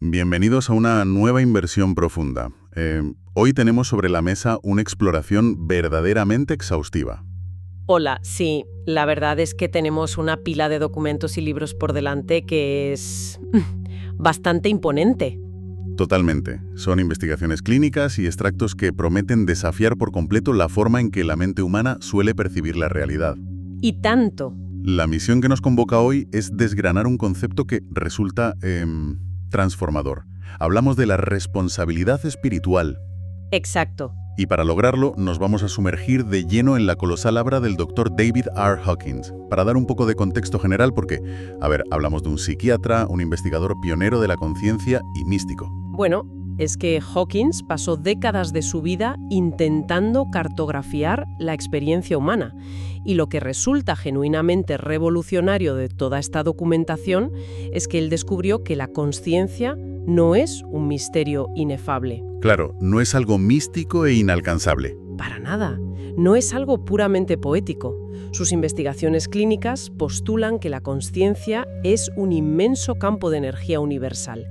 Bienvenidos a una nueva inversión profunda. Hoy tenemos sobre la mesa una exploración verdaderamente exhaustiva. Hola, sí, la verdad es que tenemos una pila de documentos y libros por delante que es bastante imponente. Totalmente. Son investigaciones clínicas y extractos que prometen desafiar por completo la forma en que la mente humana suele percibir la realidad. Y tanto. La misión que nos convoca hoy es desgranar un concepto que resulta transformador. Hablamos de la responsabilidad espiritual. Exacto. Y para lograrlo, nos vamos a sumergir de lleno en la colosal obra del Dr. David R. Hawkins. Para dar un poco de contexto general, porque, hablamos de un psiquiatra, un investigador pionero de la conciencia y místico. Bueno, es que Hawkins pasó décadas de su vida intentando cartografiar la experiencia humana. Y lo que resulta genuinamente revolucionario de toda esta documentación es que él descubrió que la consciencia no es un misterio inefable. Claro, no es algo místico e inalcanzable. Para nada. No es algo puramente poético. Sus investigaciones clínicas postulan que la consciencia es un inmenso campo de energía universal.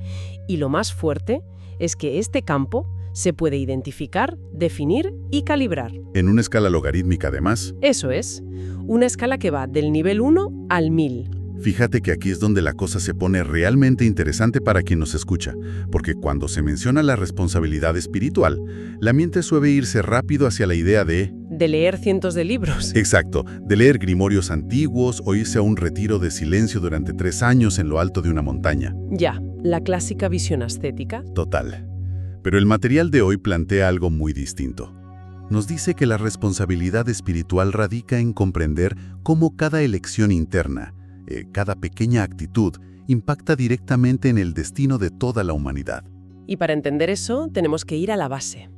Y lo más fuerte es que este campo se puede identificar, definir y calibrar. En una escala logarítmica, además. Eso es. Una escala que va del nivel 1 al 1000. Fíjate que aquí es donde la cosa se pone realmente interesante para quien nos escucha, porque cuando se menciona la responsabilidad espiritual, la mente suele irse rápido hacia la idea de leer cientos de libros. Exacto, de leer grimorios antiguos o irse a un retiro de silencio durante 3 años en lo alto de una montaña. Ya, la clásica visión ascética. Total. Pero el material de hoy plantea algo muy distinto. Nos dice que la responsabilidad espiritual radica en comprender cómo cada elección interna, cada pequeña actitud, impacta directamente en el destino de toda la humanidad. Y para entender eso, tenemos que ir a la base,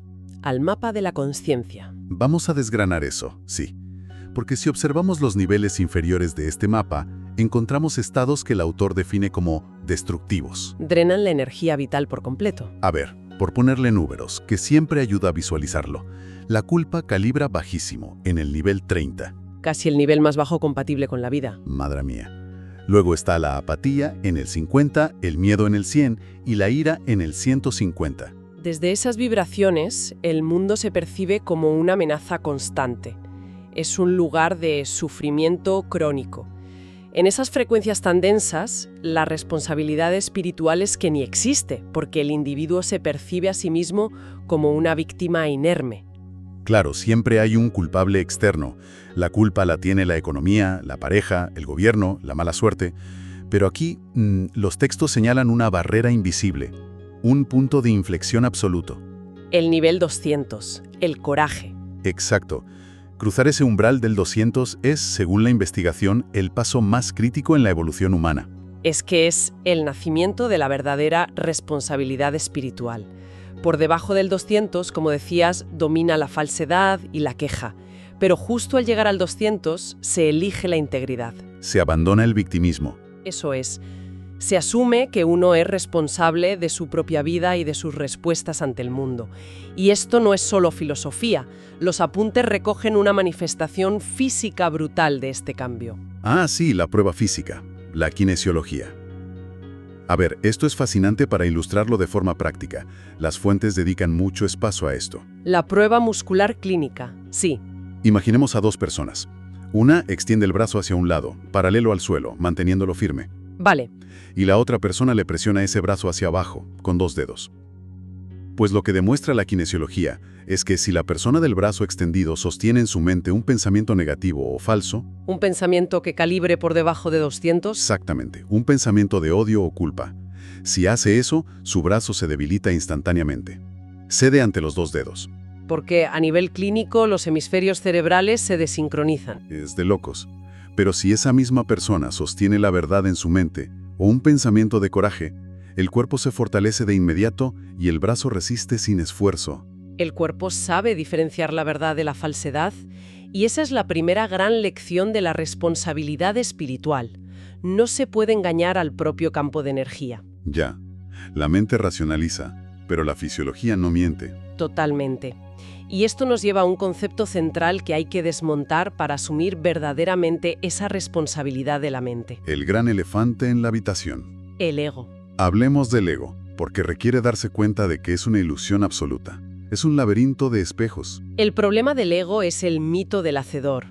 al mapa de la consciencia. Vamos a desgranar eso, sí. Porque si observamos los niveles inferiores de este mapa, encontramos estados que el autor define como destructivos. Drenan la energía vital por completo. A ver, por ponerle números, que siempre ayuda a visualizarlo. La culpa calibra bajísimo, en el nivel 30. Casi el nivel más bajo compatible con la vida. Madre mía. Luego está la apatía en el 50, el miedo en el 100 y la ira en el 150. Desde esas vibraciones, el mundo se percibe como una amenaza constante. Es un lugar de sufrimiento crónico. En esas frecuencias tan densas, la responsabilidad espiritual es que ni existe, porque el individuo se percibe a sí mismo como una víctima inerme. Claro, siempre hay un culpable externo. La culpa la tiene la economía, la pareja, el gobierno, la mala suerte. Pero aquí, los textos señalan una barrera invisible, un punto de inflexión absoluto. El nivel 200, el coraje. Exacto. Cruzar ese umbral del 200 es, según la investigación, el paso más crítico en la evolución humana. Es que es el nacimiento de la verdadera responsabilidad espiritual. Por debajo del 200, como decías, domina la falsedad y la queja. Pero justo al llegar al 200, se elige la integridad. Se abandona el victimismo. Eso es. Se asume que uno es responsable de su propia vida y de sus respuestas ante el mundo. Y esto no es solo filosofía. Los apuntes recogen una manifestación física brutal de este cambio. Ah, sí, la prueba física, la kinesiología. A ver, esto es fascinante para ilustrarlo de forma práctica. Las fuentes dedican mucho espacio a esto. La prueba muscular clínica, sí. Imaginemos a 2 personas. Una extiende el brazo hacia un lado, paralelo al suelo, manteniéndolo firme. Vale. Y la otra persona le presiona ese brazo hacia abajo, con 2 dedos. Pues lo que demuestra la kinesiología es que si la persona del brazo extendido sostiene en su mente un pensamiento negativo o falso... ¿Un pensamiento que calibre por debajo de 200? Exactamente, un pensamiento de odio o culpa. Si hace eso, su brazo se debilita instantáneamente. Cede ante los 2 dedos. Porque a nivel clínico los hemisferios cerebrales se desincronizan. Es de locos. Pero si esa misma persona sostiene la verdad en su mente o un pensamiento de coraje, el cuerpo se fortalece de inmediato y el brazo resiste sin esfuerzo. El cuerpo sabe diferenciar la verdad de la falsedad y esa es la primera gran lección de la responsabilidad espiritual. No se puede engañar al propio campo de energía. Ya, la mente racionaliza, pero la fisiología no miente. Totalmente. Y esto nos lleva a un concepto central que hay que desmontar para asumir verdaderamente esa responsabilidad de la mente. El gran elefante en la habitación. El ego. Hablemos del ego. porque requiere darse cuenta de que es una ilusión absoluta. Es un laberinto de espejos. El problema del ego es el mito del hacedor.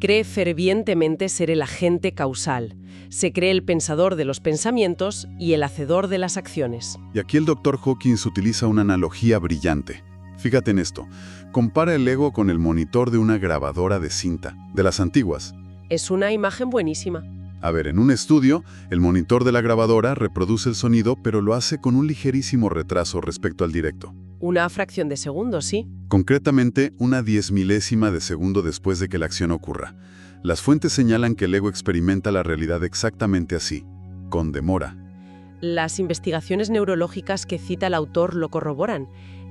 Cree fervientemente ser el agente causal. Se cree el pensador de los pensamientos y el hacedor de las acciones. Y aquí el Dr. Hawkins utiliza una analogía brillante. Fíjate en esto. Compara el ego con el monitor de una grabadora de cinta, de las antiguas. Es una imagen buenísima. A ver, en un estudio, el monitor de la grabadora reproduce el sonido, pero lo hace con un ligerísimo retraso respecto al directo. Una fracción de segundo, sí. Concretamente, una 10 milésima de segundo después de que la acción ocurra. Las fuentes señalan que el ego experimenta la realidad exactamente así, con demora. Las investigaciones neurológicas que cita el autor lo corroboran.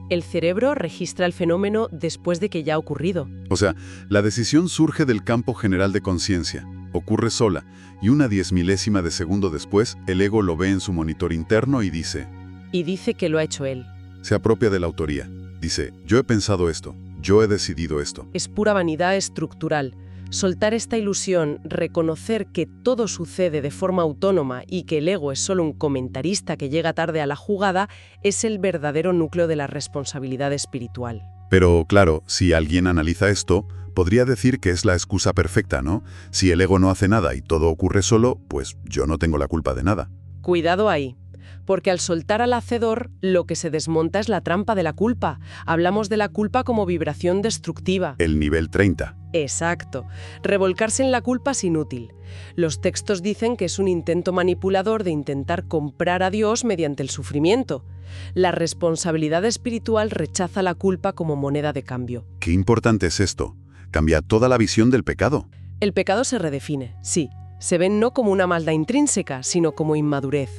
El cerebro registra el fenómeno después de que ya ha ocurrido. O sea, la decisión surge del campo general de conciencia, ocurre sola, y una 10 milésima de segundo después, el ego lo ve en su monitor interno y dice... Y dice que lo ha hecho él. Se apropia de la autoría. Dice, yo he pensado esto, yo he decidido esto. Es pura vanidad estructural. Soltar esta ilusión, reconocer que todo sucede de forma autónoma y que el ego es solo un comentarista que llega tarde a la jugada, es el verdadero núcleo de la responsabilidad espiritual. Pero, claro, si alguien analiza esto, podría decir que es la excusa perfecta, ¿no? Si el ego no hace nada y todo ocurre solo, pues yo no tengo la culpa de nada. Cuidado ahí. Porque al soltar al hacedor, lo que se desmonta es la trampa de la culpa. Hablamos de la culpa como vibración destructiva. El nivel 30. Exacto. Revolcarse en la culpa es inútil. Los textos dicen que es un intento manipulador de intentar comprar a Dios mediante el sufrimiento. La responsabilidad espiritual rechaza la culpa como moneda de cambio. Qué importante es esto. Cambia toda la visión del pecado. El pecado se redefine, sí. Se ve no como una maldad intrínseca, sino como inmadurez.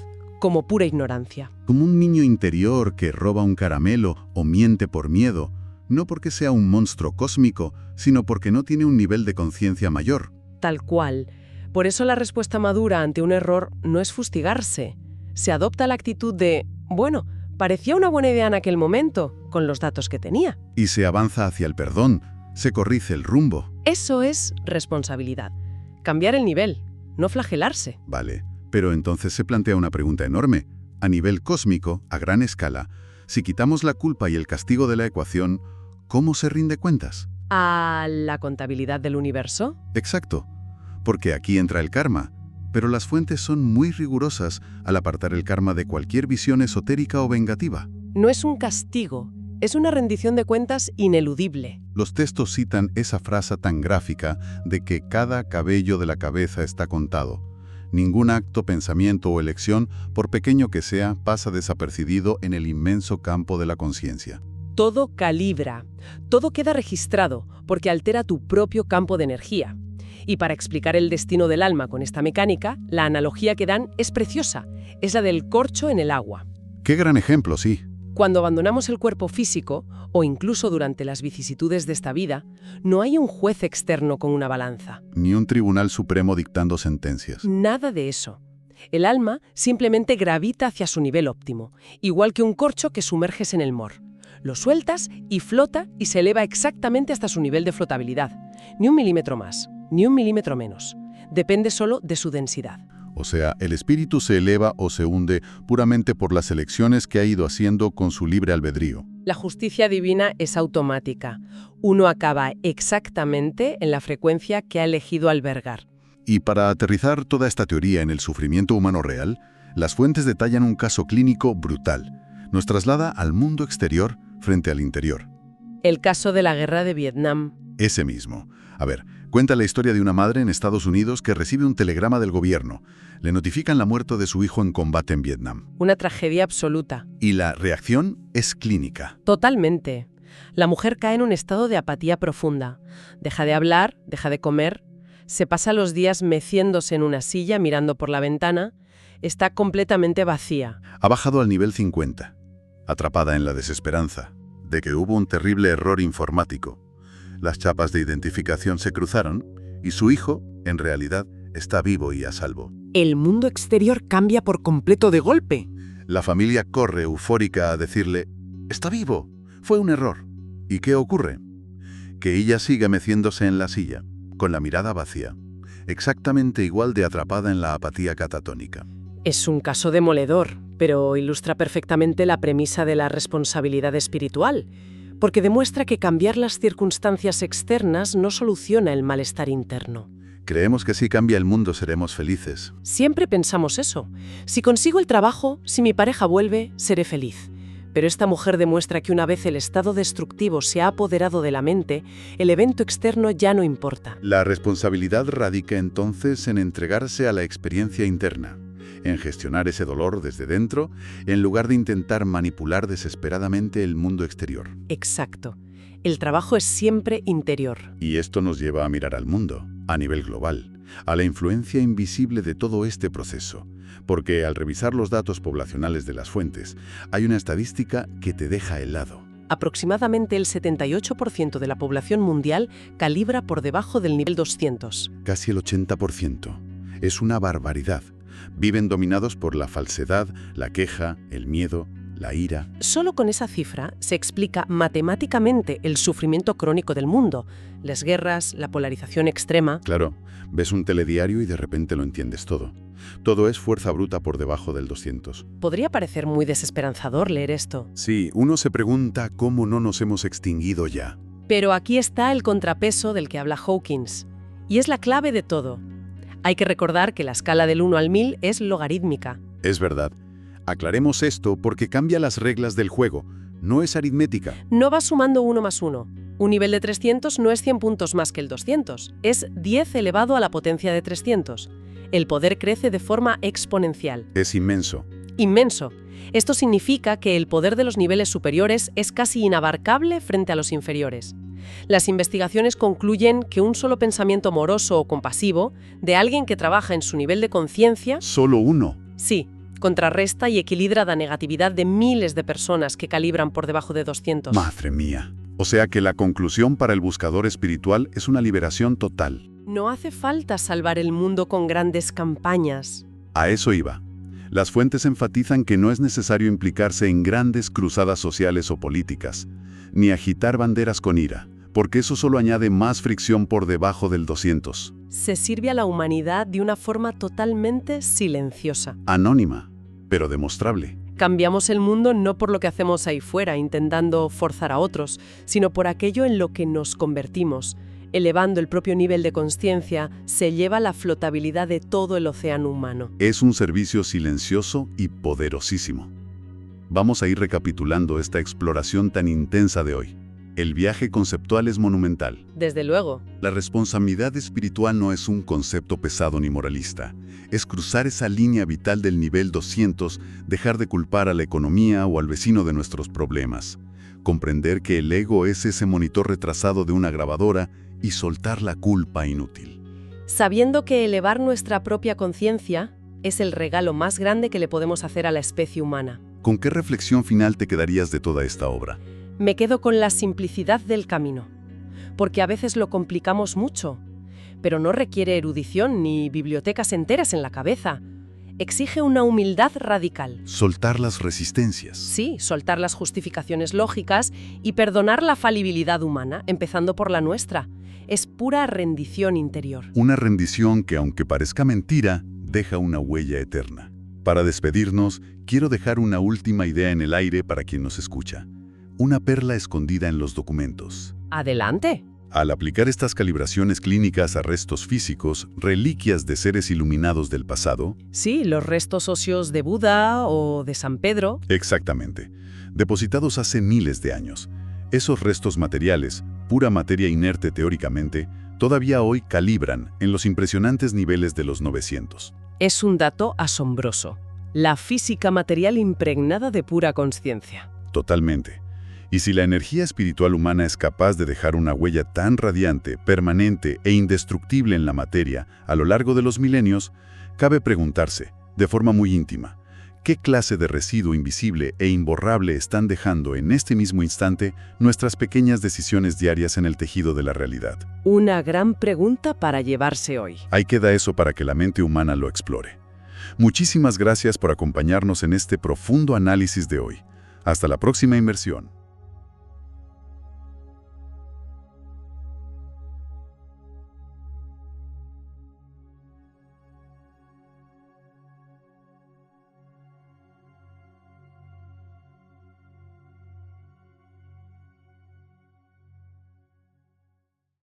Como pura ignorancia. Como un niño interior que roba un caramelo o miente por miedo, no porque sea un monstruo cósmico, sino porque no tiene un nivel de conciencia mayor. Tal cual. Por eso la respuesta madura ante un error no es fustigarse. Se adopta la actitud de, bueno, parecía una buena idea en aquel momento, con los datos que tenía. Y se avanza hacia el perdón, se corrige el rumbo. Eso es responsabilidad. Cambiar el nivel, no flagelarse. Vale. Pero entonces se plantea una pregunta enorme. A nivel cósmico, a gran escala, si quitamos la culpa y el castigo de la ecuación, ¿cómo se rinde cuentas? ¿A la contabilidad del universo? Exacto, porque aquí entra el karma, pero las fuentes son muy rigurosas al apartar el karma de cualquier visión esotérica o vengativa. No es un castigo, es una rendición de cuentas ineludible. Los textos citan esa frase tan gráfica de que cada cabello de la cabeza está contado. Ningún acto, pensamiento o elección, por pequeño que sea, pasa desapercibido en el inmenso campo de la conciencia. Todo calibra, todo queda registrado, porque altera tu propio campo de energía. Y para explicar el destino del alma con esta mecánica, la analogía que dan es preciosa, es la del corcho en el agua. ¡Qué gran ejemplo, sí! Cuando abandonamos el cuerpo físico, o incluso durante las vicisitudes de esta vida, no hay un juez externo con una balanza. Ni un tribunal supremo dictando sentencias. Nada de eso. El alma simplemente gravita hacia su nivel óptimo, igual que un corcho que sumerges en el mar. Lo sueltas y flota y se eleva exactamente hasta su nivel de flotabilidad. Ni un milímetro más, ni un milímetro menos. Depende solo de su densidad. O sea, el espíritu se eleva o se hunde puramente por las elecciones que ha ido haciendo con su libre albedrío. La justicia divina es automática. Uno acaba exactamente en la frecuencia que ha elegido albergar. Y para aterrizar toda esta teoría en el sufrimiento humano real, las fuentes detallan un caso clínico brutal. Nos traslada al mundo exterior frente al interior. El caso de la guerra de Vietnam. Ese mismo. A ver, cuenta la historia de una madre en Estados Unidos que recibe un telegrama del gobierno. Le notifican la muerte de su hijo en combate en Vietnam. Una tragedia absoluta. Y la reacción es clínica. Totalmente. La mujer cae en un estado de apatía profunda. Deja de hablar, deja de comer, se pasa los días meciéndose en una silla mirando por la ventana, está completamente vacía. Ha bajado al nivel 50, atrapada en la desesperanza de que hubo un terrible error informático. Las chapas de identificación se cruzaron y su hijo, en realidad, está vivo y a salvo. El mundo exterior cambia por completo de golpe. La familia corre eufórica a decirle, «¡Está vivo! Fue un error». ¿Y qué ocurre? Que ella sigue meciéndose en la silla, con la mirada vacía, exactamente igual de atrapada en la apatía catatónica. Es un caso demoledor, pero ilustra perfectamente la premisa de la responsabilidad espiritual, porque demuestra que cambiar las circunstancias externas no soluciona el malestar interno. Creemos que si cambia el mundo seremos felices. Siempre pensamos eso. Si consigo el trabajo, si mi pareja vuelve, seré feliz. Pero esta mujer demuestra que una vez el estado destructivo se ha apoderado de la mente, el evento externo ya no importa. La responsabilidad radica entonces en entregarse a la experiencia interna, en gestionar ese dolor desde dentro, en lugar de intentar manipular desesperadamente el mundo exterior. Exacto. El trabajo es siempre interior. Y esto nos lleva a mirar al mundo, a nivel global, a la influencia invisible de todo este proceso. Porque al revisar los datos poblacionales de las fuentes, hay una estadística que te deja helado. Aproximadamente el 78% de la población mundial calibra por debajo del nivel 200. Casi el 80%. Es una barbaridad. Viven dominados por la falsedad, la queja, el miedo, la ira. Solo con esa cifra se explica matemáticamente el sufrimiento crónico del mundo, las guerras, la polarización extrema. Claro, ves un telediario y de repente lo entiendes todo. Todo es fuerza bruta por debajo del 200. Podría parecer muy desesperanzador leer esto. Sí, uno se pregunta cómo no nos hemos extinguido ya. Pero aquí está el contrapeso del que habla Hawkins. Y es la clave de todo. Hay que recordar que la escala del 1 al 1000 es logarítmica. Es verdad. Aclaremos esto porque cambia las reglas del juego. No es aritmética. No va sumando 1 más 1. Un nivel de 300 no es 100 puntos más que el 200. Es 10 elevado a la potencia de 300. El poder crece de forma exponencial. Es inmenso. Inmenso. Esto significa que el poder de los niveles superiores es casi inabarcable frente a los inferiores. Las investigaciones concluyen que un solo pensamiento moroso o compasivo de alguien que trabaja en su nivel de conciencia, ¿Solo uno? sí, contrarresta y equilibra la negatividad de miles de personas que calibran por debajo de 200. Madre mía. O sea que la conclusión para el buscador espiritual es una liberación total. No hace falta salvar el mundo con grandes campañas. A eso iba. Las fuentes enfatizan que no es necesario implicarse en grandes cruzadas sociales o políticas, ni agitar banderas con ira, porque eso solo añade más fricción por debajo del 200. Se sirve a la humanidad de una forma totalmente silenciosa. Anónima, pero demostrable. Cambiamos el mundo no por lo que hacemos ahí fuera, intentando forzar a otros, sino por aquello en lo que nos convertimos. Elevando el propio nivel de consciencia, se lleva la flotabilidad de todo el océano humano. Es un servicio silencioso y poderosísimo. Vamos a ir recapitulando esta exploración tan intensa de hoy. El viaje conceptual es monumental. Desde luego. La responsabilidad espiritual no es un concepto pesado ni moralista. Es cruzar esa línea vital del nivel 200, dejar de culpar a la economía o al vecino de nuestros problemas. Comprender que el ego es ese monitor retrasado de una grabadora y soltar la culpa inútil. Sabiendo que elevar nuestra propia conciencia es el regalo más grande que le podemos hacer a la especie humana. ¿Con qué reflexión final te quedarías de toda esta obra? Me quedo con la simplicidad del camino, porque a veces lo complicamos mucho, pero no requiere erudición ni bibliotecas enteras en la cabeza. Exige una humildad radical. Soltar las resistencias. Sí, soltar las justificaciones lógicas y perdonar la falibilidad humana, empezando por la nuestra. Es pura rendición interior. Una rendición que, aunque parezca mentira, deja una huella eterna. Para despedirnos, quiero dejar una última idea en el aire para quien nos escucha. Una perla escondida en los documentos. ¡Adelante! Al aplicar estas calibraciones clínicas a restos físicos, reliquias de seres iluminados del pasado... Sí, los restos óseos de Buda o de San Pedro. Exactamente. Depositados hace miles de años. Esos restos materiales, pura materia inerte teóricamente, todavía hoy calibran en los impresionantes niveles de los 900. Es un dato asombroso. La física material impregnada de pura conciencia. Totalmente. Y si la energía espiritual humana es capaz de dejar una huella tan radiante, permanente e indestructible en la materia a lo largo de los milenios, cabe preguntarse, de forma muy íntima, ¿qué clase de residuo invisible e imborrable están dejando en este mismo instante nuestras pequeñas decisiones diarias en el tejido de la realidad? Una gran pregunta para llevarse hoy. Ahí queda eso para que la mente humana lo explore. Muchísimas gracias por acompañarnos en este profundo análisis de hoy. Hasta la próxima inmersión.